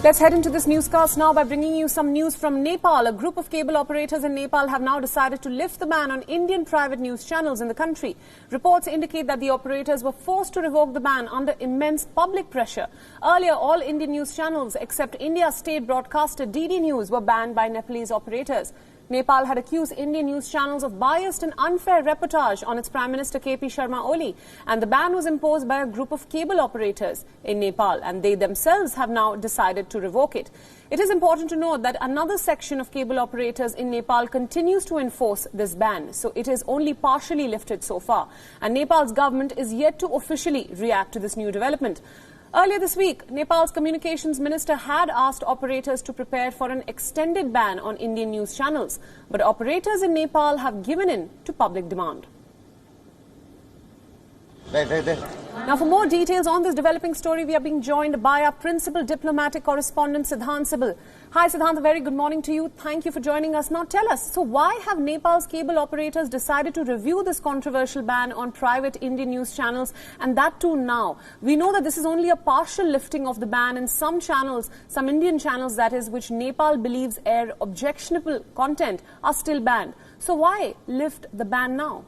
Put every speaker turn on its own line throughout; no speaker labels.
Let's head into this newscast now by bringing you some news from Nepal. A group of cable operators in Nepal have now decided to lift the ban on Indian private news channels in the country. Reports indicate that the operators were forced to revoke the ban under immense public pressure. Earlier, all Indian news channels except India's state broadcaster DD News were banned by Nepalese operators. Nepal had accused Indian news channels of biased and unfair reportage on its Prime Minister KP Sharma Oli, and the ban was imposed by a group of cable operators in Nepal, and they themselves have now decided to revoke it. It is important to note that another section of cable operators in Nepal continues to enforce this ban, so it is only partially lifted so far, and Nepal's government is yet to officially react to this new development. Earlier this week, Nepal's communications minister had asked operators to prepare for an extended ban on Indian news channels, but operators in Nepal have given in to public demand. Now, for more details on this developing story, we are being joined by our principal diplomatic correspondent, Siddhant Sibal. Hi, Siddhant, a very good morning to you. Thank you for joining us. Now, tell us, so why have Nepal's cable operators decided to review this controversial ban on private Indian news channels, and that too now? We know that this is only a partial lifting of the ban, and some channels, some Indian channels that is, which Nepal believes air objectionable content, are still banned. So why lift the ban now?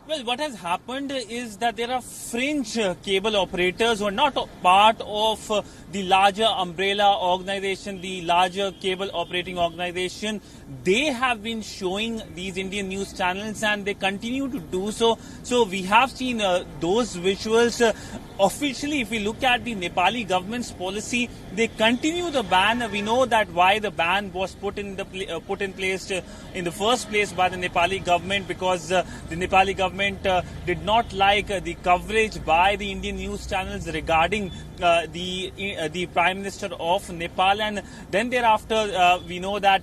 Well, what has happened is that there are fringe cable operators who are not part of the larger umbrella organization, the larger cable operating organization. They have been showing these Indian news channels and they continue to do so. So we have seen those visuals. Officially, if we look at the Nepali government's policy, they continue the ban. We know that why the ban was put in place in the first place by the Nepali government, because the Nepali government did not like the coverage by the Indian news channels regarding the Prime Minister of Nepal, and then thereafter we know that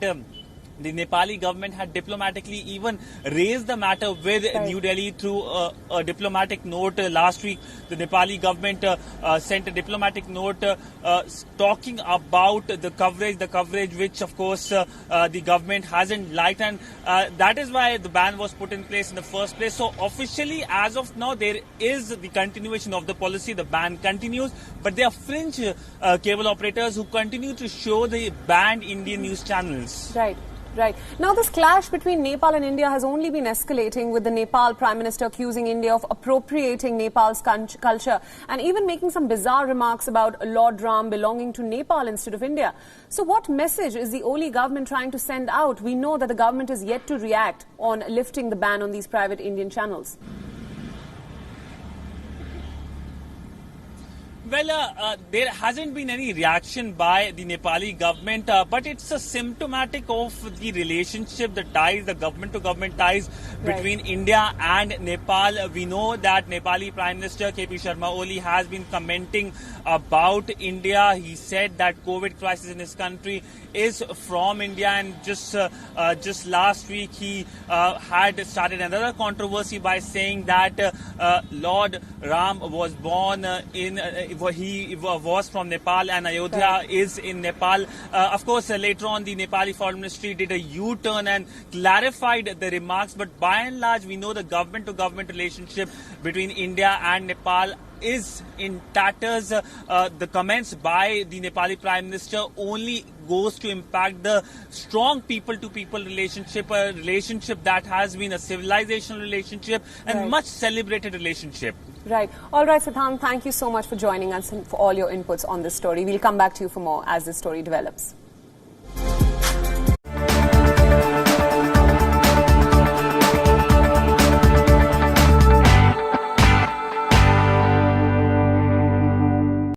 the Nepali government had diplomatically even raised the matter with New Delhi through a diplomatic note. Last week, the Nepali government sent a diplomatic note talking about the coverage which, of course, the government hasn't liked, and that is why the ban was put in place in the first place. So officially, as of now, there is the continuation of the policy. The ban continues, but there are fringe cable operators who continue to show the banned Indian news channels.
Right. Now, this clash between Nepal and India has only been escalating, with the Nepal Prime Minister accusing India of appropriating Nepal's culture and even making some bizarre remarks about Lord Ram belonging to Nepal instead of India. So what message is the Oli government trying to send out? We know that the government is yet to react on lifting the ban on these private Indian channels.
Well, there hasn't been any reaction by the Nepali government, but it's a symptomatic of the relationship, the ties, the government-to-government ties between India and Nepal. We know that Nepali Prime Minister KP Sharma Oli has been commenting about India. He said that COVID crisis in his country is from India, and just last week he had started another controversy by saying that Lord Ram was born he was from Nepal and Ayodhya is in Nepal. Of course, later on the Nepali Foreign Ministry did a U-turn and clarified the remarks, but by and large we know the government-to-government relationship between India and Nepal is in tatters. The comments by the Nepali Prime Minister only goes to impact the strong people-to-people relationship, a relationship that has been a civilizational relationship and much celebrated relationship.
Right. All right, Siddhant, thank you so much for joining us and for all your inputs on this story. We'll come back to you for more as this story develops.